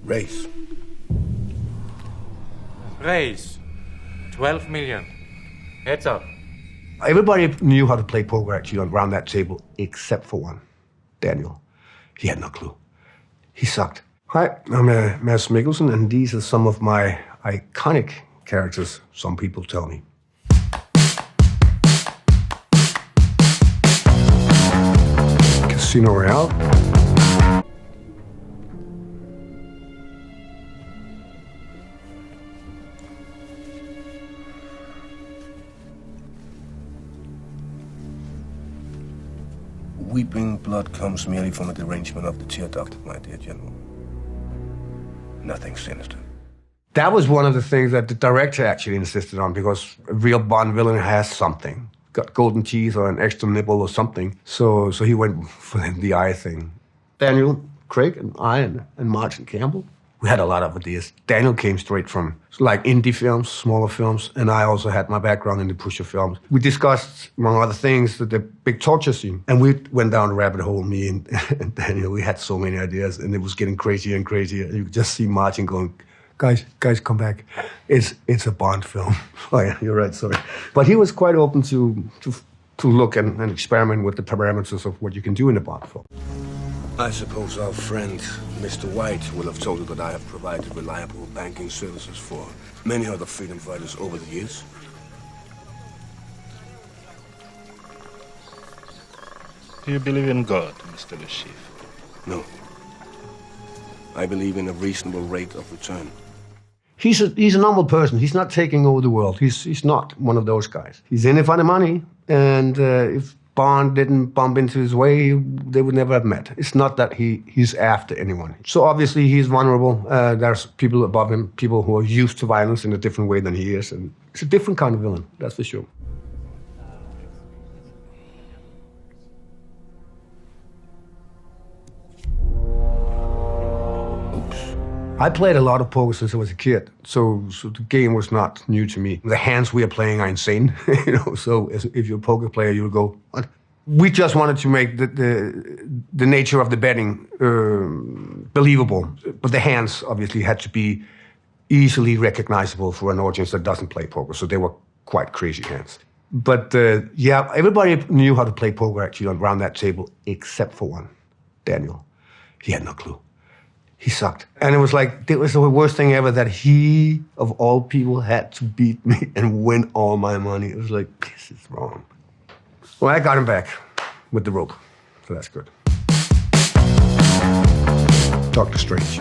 Race. Raise 12 million. Heads up. Everybody knew how to play poker actually around that table, except for one, Daniel. He had no clue. He sucked. Hi, I'm Mads Mikkelsen, and these are some of my iconic characters, some people tell me. Casino Royale. Weeping blood comes merely from a derangement of the tear duct, my dear general. Nothing sinister. That was one of the things that the director actually insisted on, because a real Bond villain has something. Got golden teeth or an extra nipple or something. So he went for the eye thing. Daniel Craig and I and Martin Campbell, we had a lot of ideas. Daniel came straight from like indie films, smaller films, and I also had my background in the Pusher films. We discussed, among other things, the big torture scene, and we went down the rabbit hole, me and Daniel. We had so many ideas, and it was getting crazier and crazier. You could just see Martin going, guys, come back. It's a Bond film. Oh yeah, you're right, sorry. But he was quite open to look and experiment with the parameters of what you can do in a Bond film. I suppose our friend, Mr. White, will have told you that I have provided reliable banking services for many other freedom fighters over the years. Do you believe in God, Mr. Le Chiffre? No. I believe in a reasonable rate of return. He's a normal person. He's not taking over the world. He's not one of those guys. He's in it for the money, and if Bond didn't bump into his way, they would never have met. It's not that he's after anyone. So obviously he's vulnerable. There's people above him, people who are used to violence in a different way than he is, and it's a different kind of villain, that's for sure. I played a lot of poker since I was a kid, so the game was not new to me. The hands we are playing are insane, so if you're a poker player, you'll go, what? We just wanted to make the nature of the betting believable, but the hands obviously had to be easily recognizable for an audience that doesn't play poker, so they were quite crazy hands. But yeah, everybody knew how to play poker actually around that table, except for one, Daniel. He had no clue. He sucked. And it was the worst thing ever that he, of all people, had to beat me and win all my money. It was like, this is wrong. Well, I got him back with the rope, so that's good. Dr. Strange.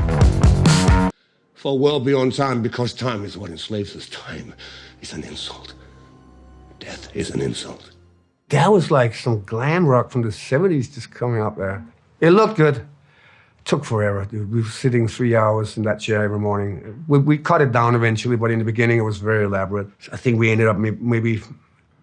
For well beyond time, because time is what enslaves us. Time is an insult. Death is an insult. That was like some glam rock from the 70s just coming up there. It looked good. Took forever, dude. We were sitting 3 hours in that chair every morning. We cut it down eventually, but in the beginning it was very elaborate. I think we ended up maybe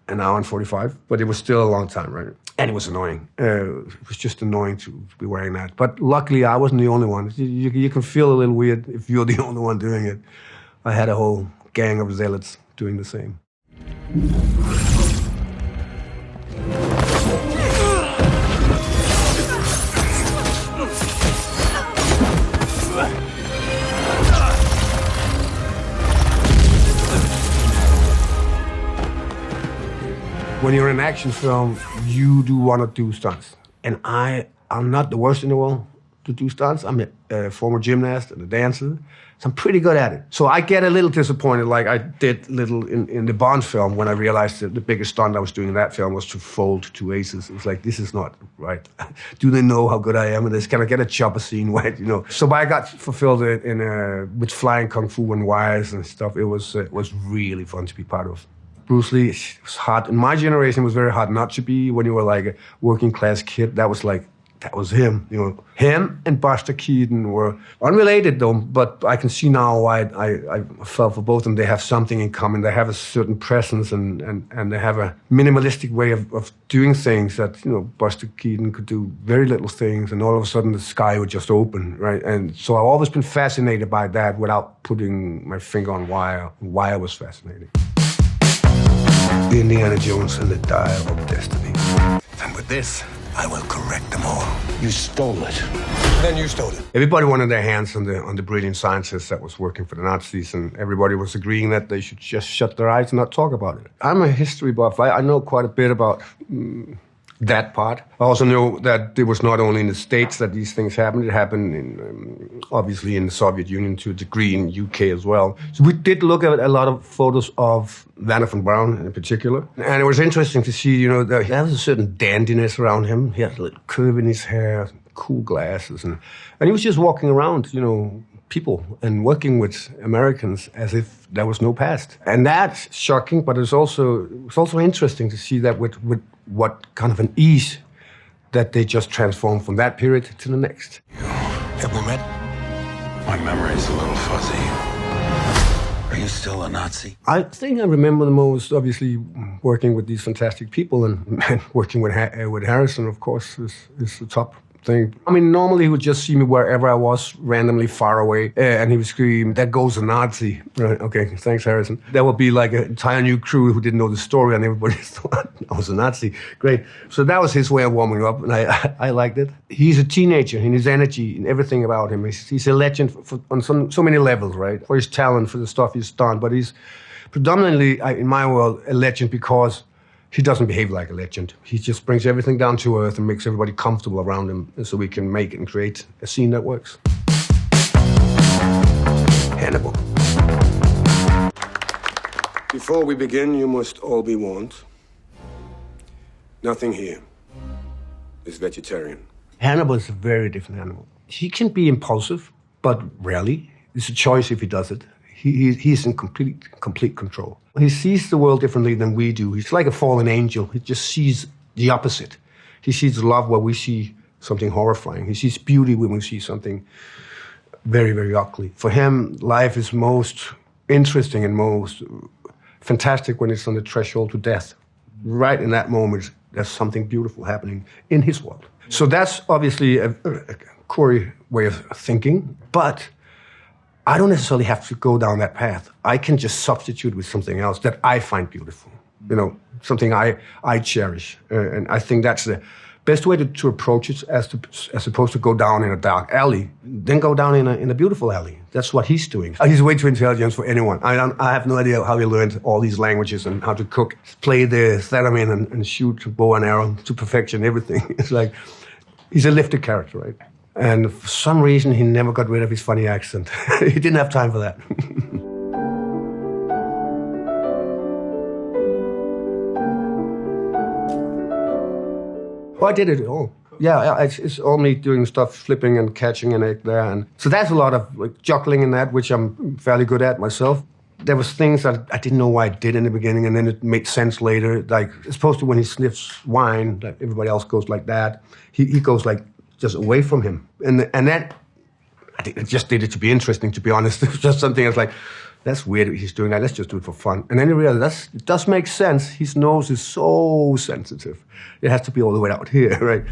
an hour and 45, but it was still a long time, right? And it was annoying. It was just annoying to be wearing that. But luckily, I wasn't the only one. You can feel a little weird if you're the only one doing it. I had a whole gang of zealots doing the same. When you're in an action film, you do want to do stunts. And I'm not the worst in the world to do stunts. I'm a former gymnast and a dancer, so I'm pretty good at it. So I get a little disappointed, like I did little in the Bond film when I realized that the biggest stunt I was doing in that film was to fold two aces. It was like, this is not right. Do they know how good I am at this? Can I get a chopper scene right, So I got fulfilled with flying kung fu and wires and stuff. It was really fun to be part of. Bruce Lee, it was hard. In my generation, it was very hard not to be. When you were like a working class kid, that was him. Him and Buster Keaton were unrelated though, but I can see now why I fell for both of them. They have something in common. They have a certain presence and they have a minimalistic way of doing things that, Buster Keaton could do very little things and all of a sudden the sky would just open, right? And so I've always been fascinated by that without putting my finger on why it was fascinating. Indiana Jones and the Dial of Destiny. And with this, I will correct them all. You stole it. Then you stole it. Everybody wanted their hands on the brilliant scientist that was working for the Nazis, and everybody was agreeing that they should just shut their eyes and not talk about it. I'm a history buff. I know quite a bit about that part. I also know that it was not only in the States that these things happened. It happened in, obviously in the Soviet Union to a degree, in UK as well. So we did look at a lot of photos of Werner von Braun in particular. And it was interesting to see, that there was a certain dandiness around him. He had a little curve in his hair, cool glasses. And he was just walking around, people and working with Americans as if there was no past. And that's shocking, but it's also interesting to see that with what kind of an ease that they just transformed from that period to the next. Have we met? My memory's a little fuzzy. Are you still a Nazi? I think I remember the most, obviously, working with these fantastic people and working with Harrison, of course, is the top thing. I mean, normally he would just see me wherever I was, randomly far away, and he would scream, "There goes a Nazi." Right, okay, thanks, Harrison. There would be like an entire new crew who didn't know the story, and everybody thought I was a Nazi. Great. So that was his way of warming up, and I liked it. He's a teenager in his energy and everything about him. He's a legend on so many levels, right? For his talent, for the stuff he's done, but he's predominantly, in my world, a legend because he doesn't behave like a legend. He just brings everything down to earth and makes everybody comfortable around him so we can make and create a scene that works. Hannibal. Before we begin, you must all be warned. Nothing here is vegetarian. Hannibal is a very different animal. He can be impulsive, but rarely. It's a choice if he does it. He's in complete control. He sees the world differently than we do. He's like a fallen angel. He just sees the opposite. He sees love where we see something horrifying. He sees beauty when we see something very, very ugly. For him, life is most interesting and most fantastic when it's on the threshold to death. Right in that moment, there's something beautiful happening in his world. So that's obviously a Corey way of thinking, but I don't necessarily have to go down that path. I can just substitute with something else that I find beautiful, something I cherish. And I think that's the best way to approach it as opposed to go down in a dark alley. Then go down in a beautiful alley. That's what he's doing. He's way too intelligent for anyone. I have no idea how he learned all these languages and how to cook, play the theremin and shoot bow and arrow to perfection, everything. It's like, he's a lifted character, right? And for some reason, he never got rid of his funny accent. He didn't have time for that. Well, I did it all. Yeah, it's all me doing stuff, flipping and catching an egg there. And so that's a lot of juggling in that, which I'm fairly good at myself. There was things that I didn't know why I did in the beginning, and then it made sense later. Like, as opposed to when he sniffs wine, like everybody else goes like that. He goes like, just away from him. And that, I just did it to be interesting, to be honest. It was just something that's like, that's weird he's doing that, let's just do it for fun. And then you realize it does make sense. His nose is so sensitive. It has to be all the way out here, right?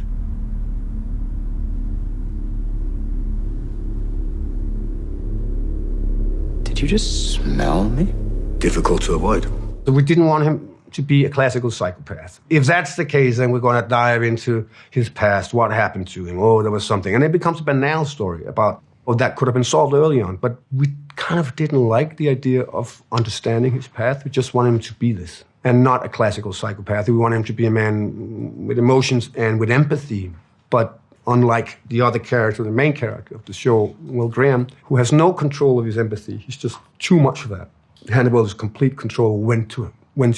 Did you just smell me? Difficult to avoid. So we didn't want him to be a classical psychopath. If that's the case, then we're going to dive into his past, what happened to him, there was something. And it becomes a banal story about, that could have been solved early on. But we kind of didn't like the idea of understanding his path. We just wanted him to be this, and not a classical psychopath. We wanted him to be a man with emotions and with empathy, but unlike the other character, the main character of the show, Will Graham, who has no control of his empathy. He's just too much of that. Hannibal has complete control when to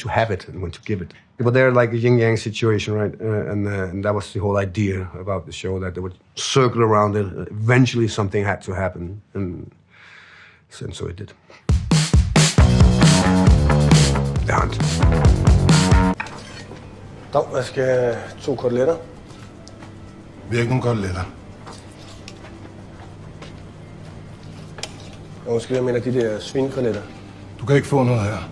have it and when to give it. But they're like a yin-yang situation, right? And that was the whole idea about the show, that they would circle around it. Eventually something had to happen, and so it did. The Hunt. Dag, jeg skal 2 koteletter. Vi har ikke nogen koteletter. Og måske jeg mener de der svinekoteletter. Du kan ikke få noget her.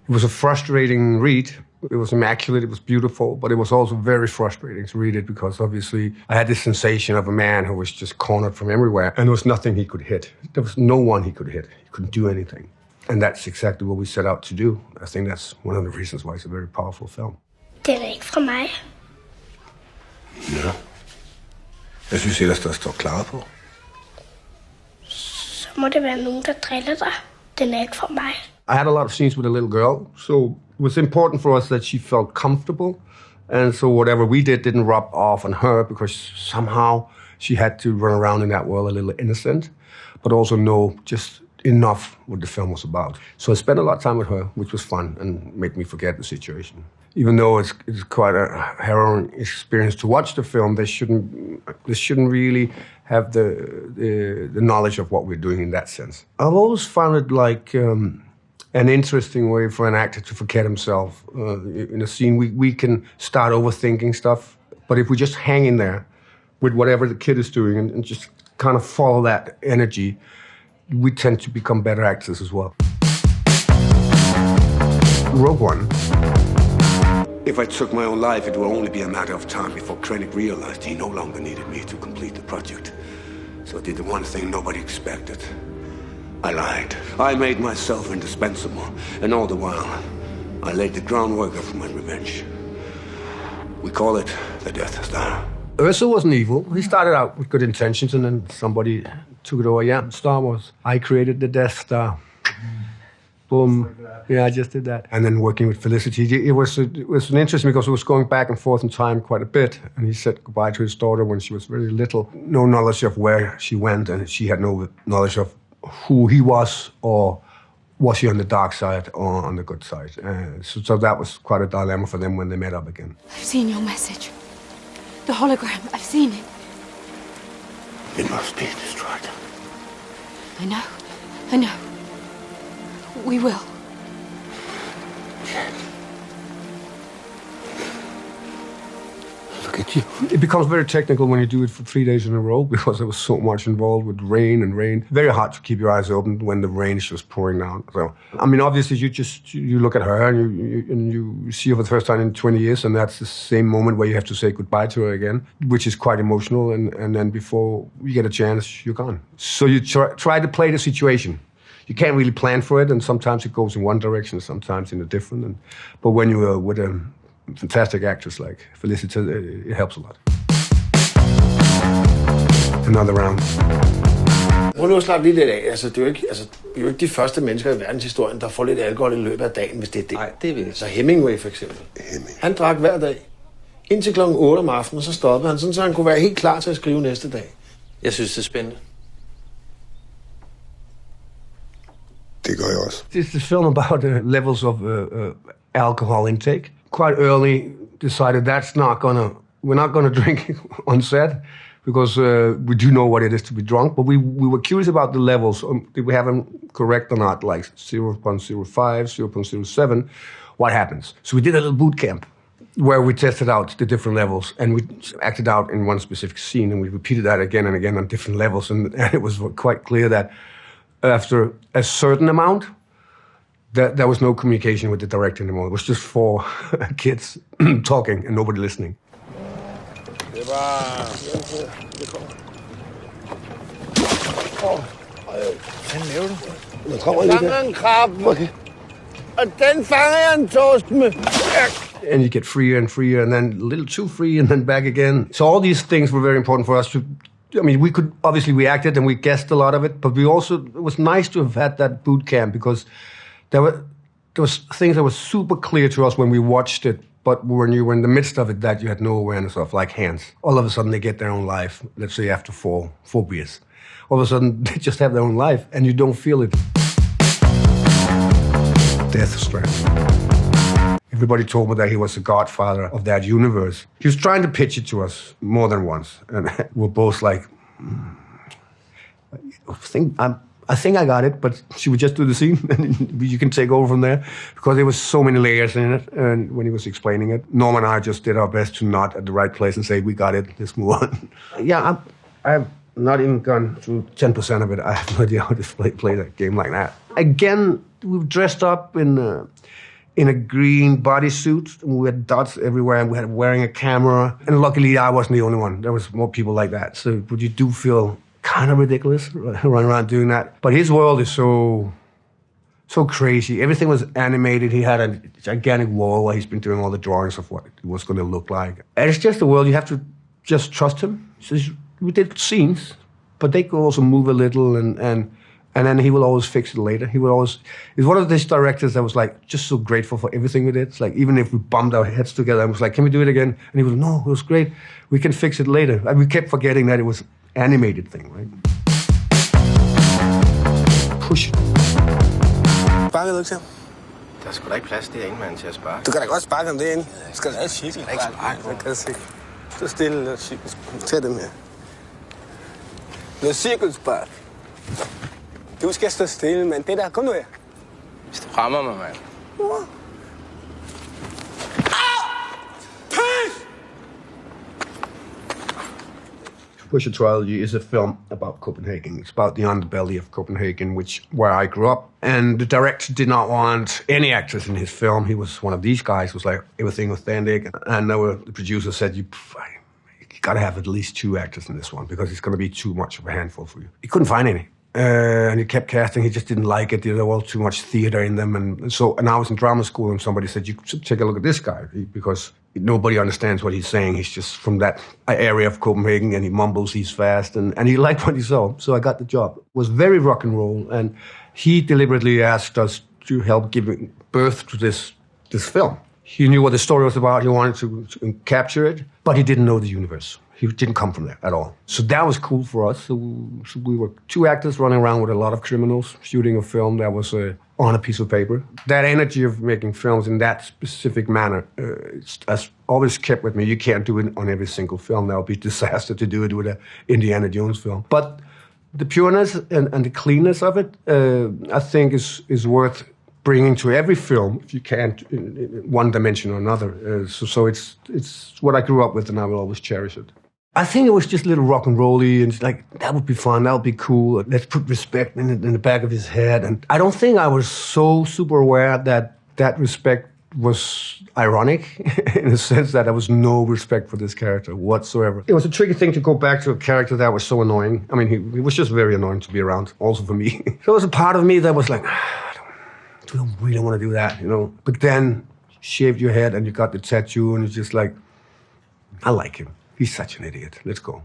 It was a frustrating read. It was immaculate, it was beautiful, but it was also very frustrating to read it because obviously I had this sensation of a man who was just cornered from everywhere and there was nothing he could hit. There was no one he could hit. He couldn't do anything. And that's exactly what we set out to do. I think that's one of the reasons why it's a very powerful film. Den ikke fra mig. Ja. Jeg synes ellers, der står klaret på. Så må det være nogen, der driller dig. Den ikke fra mig. I had a lot of scenes with a little girl, so it was important for us that she felt comfortable. And so whatever we did didn't rub off on her because somehow she had to run around in that world a little innocent, but also know just enough what the film was about. So I spent a lot of time with her, which was fun and made me forget the situation. Even though it's quite a harrowing experience to watch the film, they shouldn't really have the knowledge of what we're doing in that sense. I've always found it like an interesting way for an actor to forget himself. In a scene, we can start overthinking stuff, but if we just hang in there with whatever the kid is doing and just kind of follow that energy, we tend to become better actors as well. Rogue One. If I took my own life, it would only be a matter of time before Krennic realized he no longer needed me to complete the project. So I did the one thing nobody expected. I lied. I made myself indispensable, and all the while, I laid the groundwork for my revenge. We call it the Death Star. Ursa wasn't evil. He started out with good intentions, and then somebody took it over. Yeah, Star Wars. I created the Death Star. Boom. Yeah, I just did that. And then working with Felicity, it was an interesting because it was going back and forth in time quite a bit. And he said goodbye to his daughter when she was very little. No knowledge of where she went, and she had no knowledge of who he was, or was he on the dark side or on the good side. So that was quite a dilemma for them when they met up again. I've seen your message. The hologram, I've seen it. It must be destroyed. I know. We will. Look at you. It becomes very technical when you do it for 3 days in a row because there was so much involved with rain. Very hard to keep your eyes open when the rain is just pouring down. So, I mean, obviously you look at her and you see her for the first time in 20 years, and that's the same moment where you have to say goodbye to her again, which is quite emotional. And then before you get a chance, you're gone. So you try to play the situation. You can't really plan for it, and sometimes it goes in one direction, sometimes in a different. But when you're with a fantastic actress like Felicity, it helps a lot. Another round. Prøv nu at slappe lige lidt af. Vi er jo ikke de første mennesker i verdenshistorien, der får lidt alkohol i løbet af dagen, hvis det er det. Nej, det vil jeg. Så Hemingway for eksempel. Han drak hver dag. Indtil klokken 8 om aftenen, så stoppede han, sådan, så han kunne være helt klar til at skrive næste dag. Jeg synes, det er spændende. Det gør jeg også. It's a film about levels of alcohol intake. Quite early decided we're not gonna drink on set because we do know what it is to be drunk, but we were curious about the levels. Did we have them correct or not, like 0.05, 0.07? What happens? So we did a little boot camp where we tested out the different levels, and we acted out in one specific scene, and we repeated that again and again on different levels, and it was quite clear that after a certain amount, there was no communication with the director anymore. It was just 4 kids talking and nobody listening. Det var... Hvad laver du? Jeg kommer lige der. En krabbe. Okay. Og den fanger jeg en torsk med. And you get freer and freer, and then a little too free, and then back again. So all these things were very important for us to... I mean, we acted and we guessed a lot of it, but it was nice to have had that boot camp because there was things that were super clear to us when we watched it, but when you were in the midst of it that you had no awareness of, like hands. All of a sudden they get their own life, let's say after four beers. All of a sudden they just have their own life and you don't feel it. Death Stranding. Everybody told me that he was the godfather of that universe. He was trying to pitch it to us more than once. And we're both like, I think I got it, but should we just do the scene? And you can take over from there. Because there was so many layers in it. And when he was explaining it, Norm and I just did our best to nod at the right place and say, we got it, let's move on. Yeah, I've not even gone through 10% of it. I have no idea how to play that game like that. Again, we were dressed up in a green bodysuit, and we had dots everywhere, and we had wearing a camera. And luckily, I wasn't the only one. There was more people like that. So, but you do feel kind of ridiculous running around doing that. But his world is so so crazy. Everything was animated. He had a gigantic wall where he's been doing all the drawings of what it was going to look like. And it's just a world you have to just trust him. So we did scenes, but they could also move a little, and then he will always fix it later. He will always. He's one of these directors that was like just so grateful for everything we did. It's like even if we bumped our heads together, I was like, "Can we do it again?" And he was, "No, it was great. We can fix it later." And we kept forgetting that it was an animated thing, right? Push it. Sparker du ikke til ham? Der er sgu da ikke plads derinde, mand, til at sparke. Du kan da godt sparke ham derinde. Du skal da ikke sige, ikke sparke. Jeg kan se. Stå stille og tag dem her. Noget cirkelspark. Du skal stå stille, mand. Det der, kom nu her. Hvis du rammer mig, mand. Pusher Trilogy is a film about Copenhagen. It's about the underbelly of Copenhagen, where I grew up. And the director did not want any actors in his film. He was one of these guys who was like, everything authentic. And the producer said, you got to have at least 2 actors in this one because it's going to be too much of a handful for you. He couldn't find any. And he kept casting. He just didn't like it. There was too much theater in them. And I was in drama school, and somebody said, you should take a look at this guy because nobody understands what he's saying. He's just from that area of Copenhagen, and he mumbles, he's fast, and he liked what he saw. So I got the job. It was very rock and roll, and he deliberately asked us to help giving birth to this film. He knew what the story was about. He wanted to capture it, but he didn't know the universe. He didn't come from there at all. So that was cool for us. So we were 2 actors running around with a lot of criminals, shooting a film that was on a piece of paper. That energy of making films in that specific manner has always kept with me. You can't do it on every single film. That would be a disaster to do it with an Indiana Jones film. But the pureness and the cleanness of it, I think is worth bringing to every film if you can't in one dimension or another. So it's what I grew up with, and I will always cherish it. I think it was just a little rock and rolly, and it's like, that would be fun, that would be cool. Let's put respect in the back of his head. And I don't think I was so super aware that respect was ironic in the sense that there was no respect for this character whatsoever. It was a tricky thing to go back to a character that was so annoying. I mean, he was just very annoying to be around, also for me. There was a part of me that was like, I don't really want to do that, you know. But then shaved your head and you got the tattoo, and it's just like, I like him. He's such an idiot. Let's go.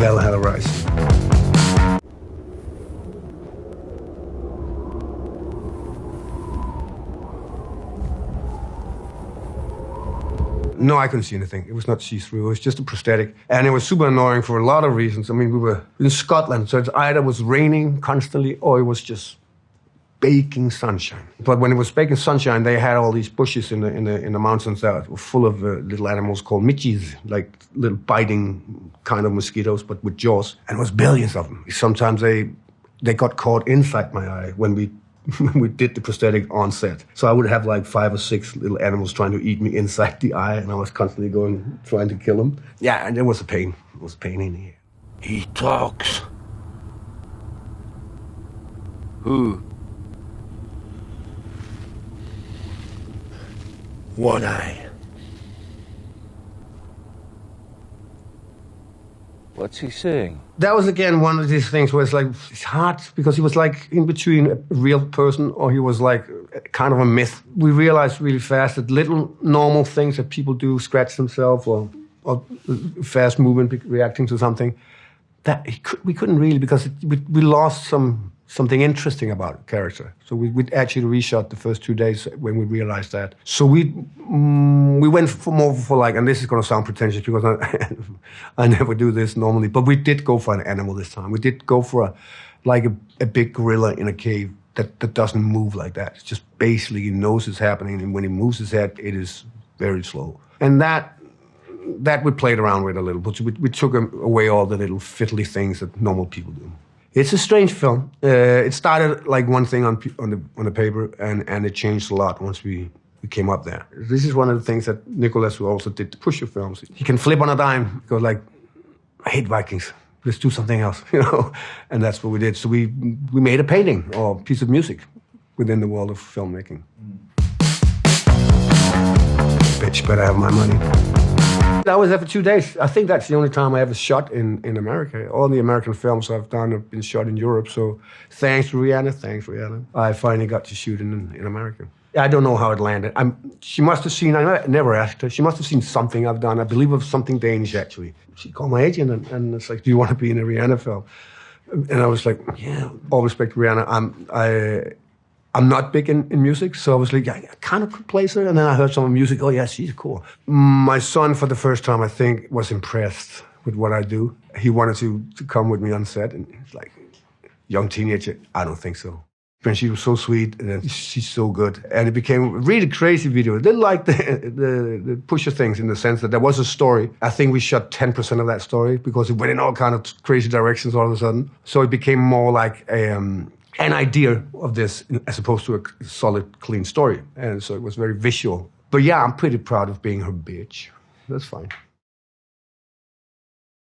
Valhalla Rising. No, I couldn't see anything. It was not see-through. It was just a prosthetic. And it was super annoying for a lot of reasons. I mean, we were in Scotland, so it either was raining constantly or it was just baking sunshine. But when it was baking sunshine, they had all these bushes in the mountains that were full of little animals called midges, like little biting kind of mosquitoes, but with jaws. And there was billions of them. Sometimes they got caught inside my eye when we did the prosthetic on set. So I would have like 5 or 6 little animals trying to eat me inside the eye, and I was constantly trying to kill them. Yeah, and it was a pain. It was a pain in here. He talks. Who? One eye. What's he saying? That was again one of these things where it's hard because he was like in between a real person or he was like kind of a myth. We realized really fast that little normal things that people do, scratch themselves or fast movement reacting to something, that we couldn't really, because we lost something interesting about the character. So we actually reshot the first 2 days when we realized that. So we went for like, and this is going to sound pretentious because I never do this normally, but we did go for an animal this time. We did go for a big gorilla in a cave that doesn't move like that. It's just basically he knows it's happening, and when he moves his head, it is very slow. And that we played around with a little, but we took away all the little fiddly things that normal people do. It's a strange film. It started like one thing on the paper, and it changed a lot once we came up there. This is one of the things that Nicholas, who also did the Pusher films, he can flip on a dime, go like, I hate Vikings, let's do something else, you know? And that's what we did. So we made a painting or a piece of music within the world of filmmaking. Bitch better have my money. I was there for 2 days. I think that's the only time I ever shot in America. All the American films I've done have been shot in Europe. So thanks, Rihanna. I finally got to shoot in America. I don't know how it landed. She must have seen, I never asked her, she must have seen something I've done. I believe it was something Danish, actually. She called my agent and it's like, do you want to be in a Rihanna film? And I was like, yeah, all respect to Rihanna. I'm not big in music, so I was like, I kind of could place her. And then I heard some music. Oh, yeah, she's cool. My son, for the first time, I think, was impressed with what I do. He wanted to come with me on set. And he's like, young teenager, I don't think so. And she was so sweet, and she's so good. And it became a really crazy video. I didn't like the pusher things in the sense that there was a story. I think we shot 10% of that story because it went in all kind of crazy directions all of a sudden. So it became more like an idea of this as opposed to a solid, clean story. And so it was very visual. But yeah, I'm pretty proud of being her bitch. That's fine.